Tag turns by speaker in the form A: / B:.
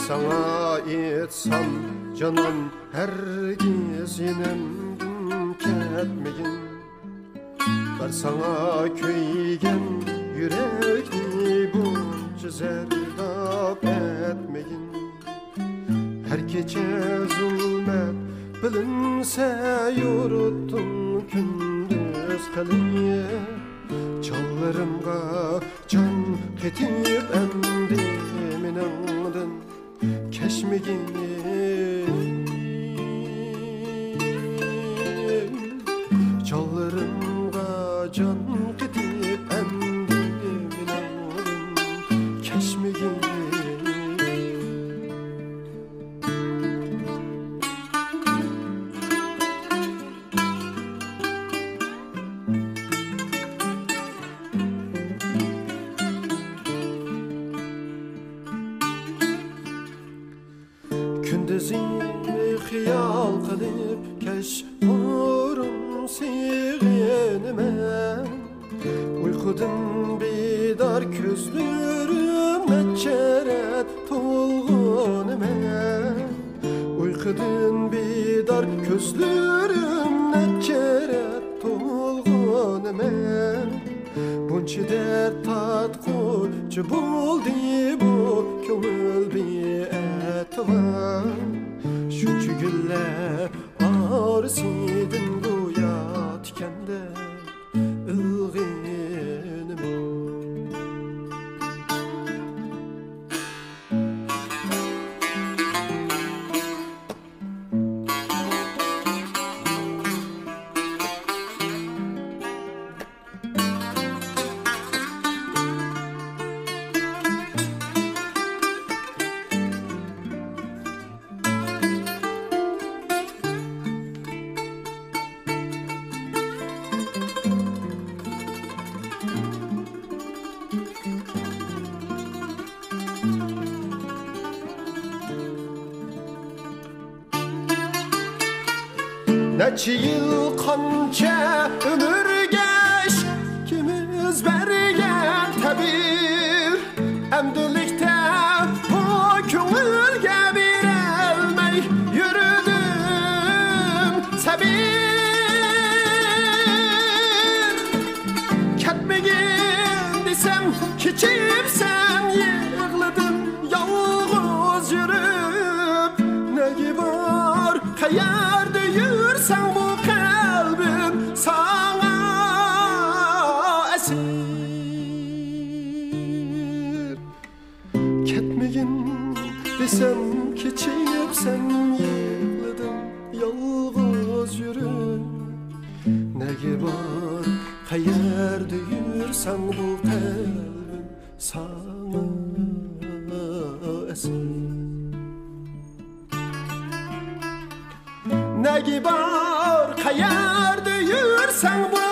A: sana etsam canan hergiz yenemdin ketmegin. Bar sana köygen yürekni bunca zerdap etmegin. Her gece zulmet bilinse yurttun gündüz kaliye. Çallarımga can ketip emdi minandın keşmegin. Çallarımga can ketip emdi minandın keşmegin. Kündüzini xiyal qilib kesh qo'rim sig'inime. Uyqudan bedor ko'zlarim necharat to'lg'onime. Uyqudan bedor ko'zlarim necharat to'lg'onime. Buncha dard tatquchi bo'ldi bu ko'ngil be'atvar. Shuncha gullar orsidin go'yo tikanda ilg'inim. Neçe yıl kança ömür geç kimiz bergen tabir. Emdilikte bu köngülge birelmey yürüdüm sabir. Ketmegin desem kiçimsem yığladım yalğız yürüp. Ne var kayardı yürsen bu kalbim sana esir. Ketmegin desem keçeyipsem yığladım yalğız yürüp. Ne var kayardı yürsen bu kalbim sana esir. Ne var kayardı yürsen bu